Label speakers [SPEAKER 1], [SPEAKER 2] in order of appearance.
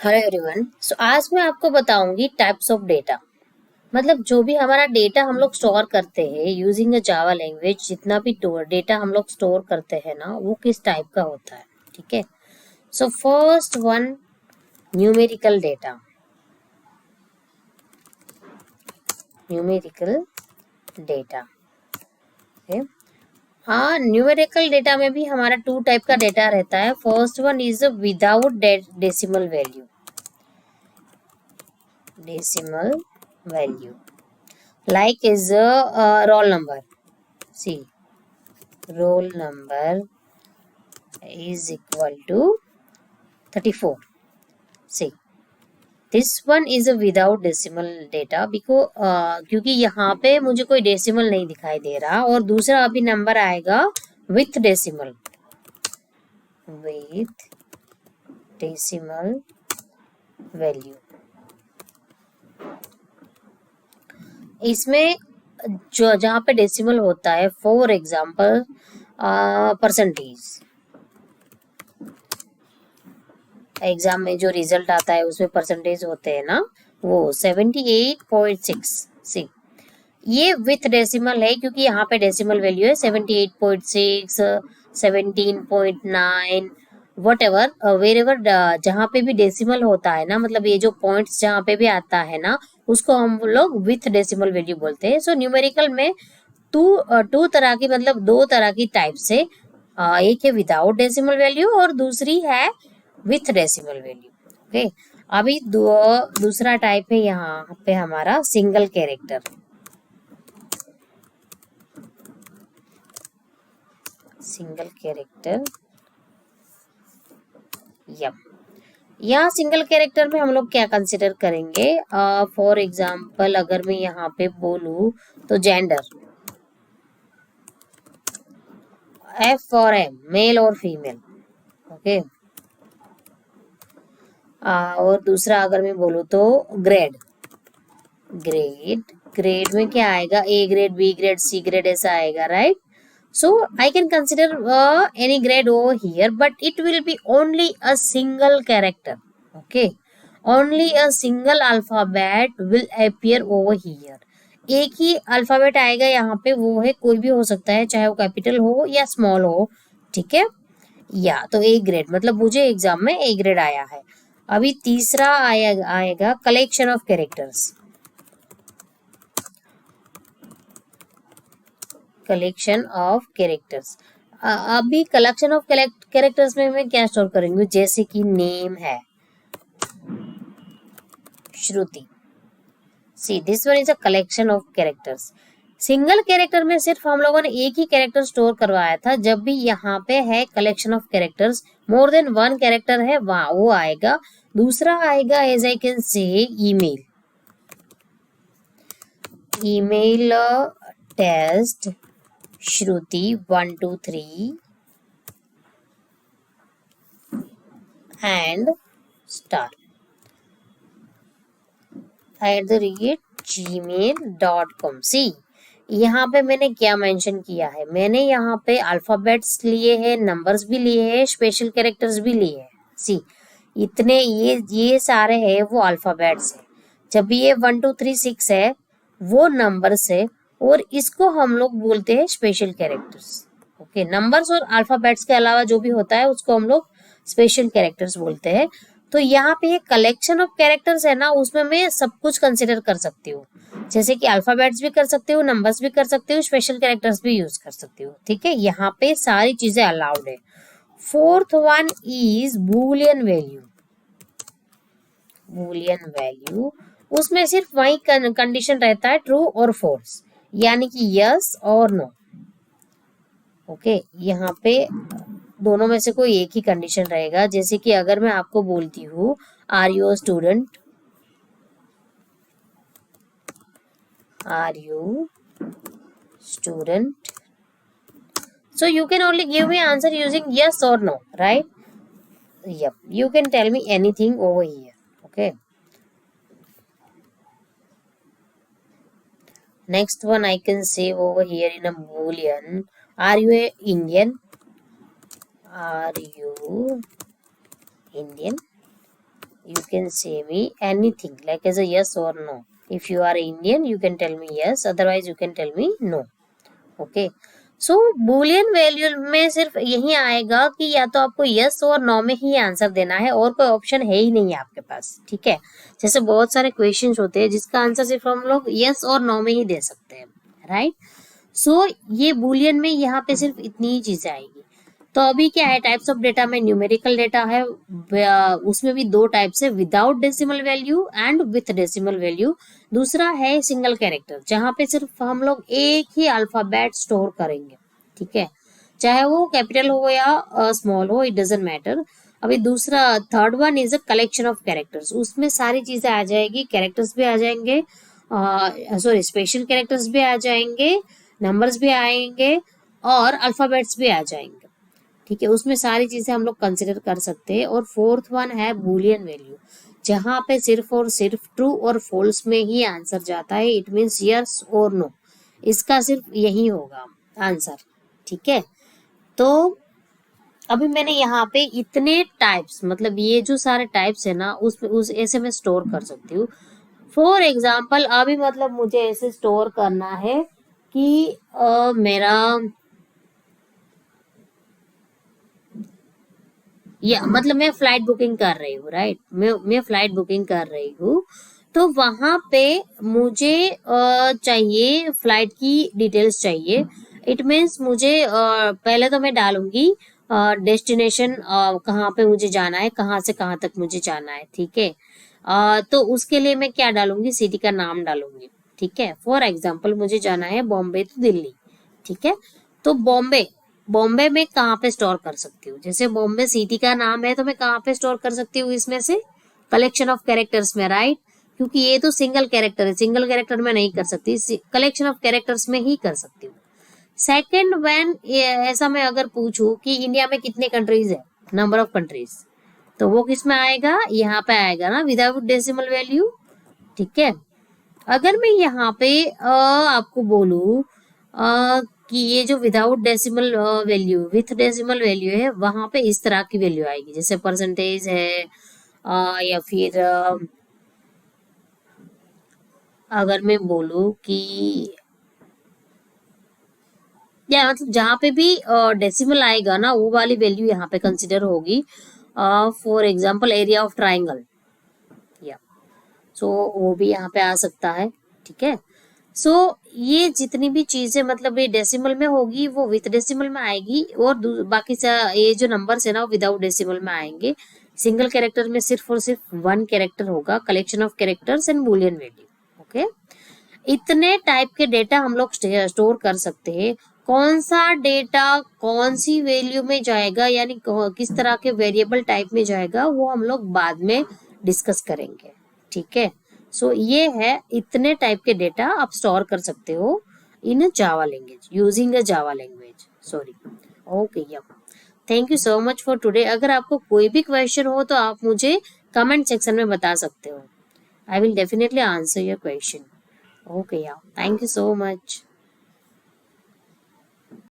[SPEAKER 1] Hello everyone. सो आज मैं आपको बताऊंगी टाइप्स ऑफ डेटा। मतलब जो भी हमारा डेटा हम लोग स्टोर करते हैं यूजिंग अ जावा लैंग्वेज, जितना भी डेटा हम लोग स्टोर करते हैं ना, वो किस टाइप का होता है। ठीक है। So first one, numerical data. Numerical data. हाँ, न्यूमेरिकल डेटा में भी हमारा टू टाइप का डेटा रहता है। First one is without decimal value. Decimal value like is a roll number. See, roll number is equal to 34. See, this one is a without decimal data because क्योंकि यहाँ पे मुझे कोई decimal नहीं दिखाई दे रहा, और दूसरा अभी नंबर आएगा with decimal. With decimal value. इसमें जो जहाँ पे डेसिमल होता है, फॉर एग्जाम्पल परसेंटेज। एग्जाम में जो रिजल्ट आता है उसमें परसेंटेज होते हैं ना, वो 78.6। सी, ये विथ डेसिमल है क्योंकि यहाँ पे डेसिमल वैल्यू है 78.6, 17.9, वट एवर वेर एवर। जहाँ पे भी डेसिमल होता है ना, मतलब ये जो पॉइंट्स जहाँ पे भी आता है ना, उसको हम लोग विथ डेसिमल वैल्यू बोलते हैं। सो न्यूमेरिकल में टू तरह की, मतलब दो तरह की टाइप से, एक है विदाउट डेसिमल वैल्यू और दूसरी है विथ डेसिमल वैल्यू। ओके। अभी दूसरा टाइप है यहाँ पे हमारा single character. Single character. Yup, यहाँ सिंगल कैरेक्टर में हम लोग क्या कंसिडर करेंगे? फॉर एग्जाम्पल अगर मैं यहाँ पे बोलूँ तो जेंडर, एफ और एम, मेल और फीमेल। ओके। और दूसरा अगर मैं बोलूँ तो ग्रेड। ग्रेड, ग्रेड में क्या आएगा? A grade, B grade, C grade, ऐसा आएगा, right? So I can consider any grade over here, but it will be only a single character. Okay, only a single alphabet will appear over here. एक ही alphabet आएगा यहाँ पे, वो है, कोई भी हो सकता है, चाहे वो कैपिटल हो या स्मॉल हो। ठीक है। या तो ए ग्रेड, मतलब मुझे एग्जाम में ए ग्रेड आया है। अभी तीसरा आएगा collection of characters. Collection of characters. अभी कलेक्शन ऑफ कैरेक्टर्स में मैं क्या स्टोर करेंगे? जैसे कि नेम है Shruti. See, this one is a collection of characters. Single character में सिर्फ हम लोगों ने एक ही कैरेक्टर स्टोर करवाया था। जब भी यहाँ पे है collection of characters, more than one character है, वहाँ वो आएगा। दूसरा आएगा, as I can say, email. Email test Shruti 1 2 3 and star @gmail.com। See, यहाँ पे मैंने क्या मेंशन किया है? मैंने यहाँ पे अल्फाबेट्स लिए हैं, नंबर्स भी लिए हैं, स्पेशल कैरेक्टर्स भी लिए हैं। सी, इतने ये सारे हैं वो अल्फाबेट्स है। जब भी ये 1 2 3 6 है वो नंबर्स है, और इसको हम लोग बोलते हैं स्पेशल कैरेक्टर्स। ओके, नंबर्स और अल्फाबेट्स के अलावा जो भी होता है उसको हम लोग स्पेशल कैरेक्टर्स बोलते हैं। तो यहाँ पे कलेक्शन ऑफ कैरेक्टर्स है ना, उसमें मैं सब कुछ कंसिडर कर सकती हूँ। जैसे कि अल्फाबेट्स भी कर सकती हूँ, नंबर्स भी कर सकती हूँ, स्पेशल कैरेक्टर्स भी यूज कर सकती हूँ। ठीक है, यहाँ पे सारी चीजें अलाउड है। Fourth one is Boolean value. Boolean value, उसमें सिर्फ वही कंडीशन रहता है, ट्रू और फॉल्स, यानी कि यस और नो। ओके, यहाँ पे दोनों में से कोई एक ही कंडीशन रहेगा। जैसे कि अगर मैं आपको बोलती हूँ are you student, are you student, so you can only give me answer using yes or no, right? Yep, you can tell me anything over here. Okay, next one I can say over here in a boolean, are you a Indian? Are you Indian? you can say me anything like as a yes or no. If you are Indian, you can tell me yes, otherwise you can tell me no. Okay, so Boolean value में सिर्फ यही आएगा कि या तो आपको yes और no में ही आंसर देना है और कोई ऑप्शन है ही नहीं आपके पास, ठीक है। जैसे बहुत सारे क्वेश्चंस होते हैं जिसका आंसर सिर्फ हम लोग यस और नो में ही दे सकते हैं, राइट। सो ये बूलियन में यहाँ पे सिर्फ इतनी ही चीजें आएगी। तो अभी क्या है, टाइप्स ऑफ डेटा में न्यूमेरिकल डेटा है, उसमें भी दो टाइप्स है, without decimal value and with decimal value. दूसरा है सिंगल कैरेक्टर, जहां पे सिर्फ हम लोग एक ही अल्फाबेट स्टोर करेंगे, ठीक है, चाहे वो कैपिटल हो या स्मॉल हो, इट डजंट मैटर। अभी दूसरा third one is a collection of characters, उसमें सारी चीजें आ जाएगी, कैरेक्टर्स भी आ जाएंगे, सॉरी स्पेशल कैरेक्टर्स भी आ जाएंगे, नंबर्स भी आएंगे और अल्फाबेट्स भी आ जाएंगे, ठीक है। उसमें सारी चीजें हम लोग कंसिडर कर सकते हैं। और फोर्थ वन है बूलियन वैल्यू, जहां पे सिर्फ और सिर्फ ट्रू और फॉल्स में ही आंसर जाता है, इट मींस यस और नो, इसका सिर्फ यही होगा आंसर, ठीक है। तो अभी मैंने यहाँ पे इतने टाइप्स, मतलब ये जो सारे टाइप्स है ना, उस ऐसे में स्टोर कर सकती हूँ। फॉर एग्जाम्पल अभी मतलब मुझे ऐसे स्टोर करना है कि मेरा या मतलब मैं फ्लाइट बुकिंग कर रही हूँ, राइट, मैं फ्लाइट बुकिंग कर रही हूँ, तो वहां पे मुझे चाहिए फ्लाइट की डिटेल्स चाहिए। इट मीन्स मुझे पहले तो मैं डालूंगी डेस्टिनेशन, कहाँ पे मुझे जाना है, कहाँ से कहाँ तक मुझे जाना है, ठीक है। तो उसके लिए मैं क्या डालूंगी, सिटी का नाम डालूंगी, ठीक है। फॉर एग्जाम्पल मुझे जाना है बॉम्बे टू दिल्ली, ठीक है। तो बॉम्बे बॉम्बे में कहाँ पे स्टोर कर सकती हूँ, जैसे बॉम्बे सिटी का नाम है तो मैं कहाँ पे स्टोर कर सकती हूँ, इसमें से कलेक्शन ऑफ कैरेक्टर्स में, राइट, क्योंकि ये तो सिंगल कैरेक्टर है, सिंगल कैरेक्टर में नहीं कर सकती, कलेक्शन ऑफ कैरेक्टर्स में ही कर सकती हूँ। सेकंड व्हेन ऐसा मैं अगर पूछूं कि इंडिया में कितने कंट्रीज है, नंबर ऑफ कंट्रीज, तो वो किस में आएगा, यहाँ पे आएगा ना, विदाउट डेसिमल वैल्यू, ठीक है। अगर मैं यहाँ पे आपको बोलूं कि ये जो without decimal value with decimal value है, वहां पे इस तरह की वैल्यू आएगी, जैसे परसेंटेज है, या फिर अगर मैं बोलूं कि या मतलब जहाँ पे भी डेसिमल आएगा ना, वो वाली वैल्यू यहाँ पे कंसिडर होगी। For example area of triangle, या सो वो भी यहाँ पे आ सकता है, ठीक है। सो ये जितनी भी चीजें मतलब ये डेसिमल में होगी वो विथ डेसिमल में आएगी, और बाकी ये जो नंबर्स है ना वो विदाउट डेसिमल में आएंगे। सिंगल कैरेक्टर में सिर्फ और सिर्फ वन कैरेक्टर होगा, collection of characters and Boolean value, okay. इतने टाइप के डेटा हम लोग स्टोर कर सकते हैं। कौन सा डेटा कौन सी वैल्यू में जाएगा, यानी किस तरह के वेरिएबल टाइप में जाएगा, वो हम लोग बाद में डिस्कस करेंगे, ठीक है। सो ये है, इतने टाइप के डेटा आप स्टोर कर सकते हो in Java language, using a Java language, sorry, okay. या thank you so much for today. अगर आपको कोई भी क्वेश्चन हो तो आप मुझे कमेंट सेक्शन में बता सकते हो, I will definitely answer your question, okay. या थैंक यू सो मच।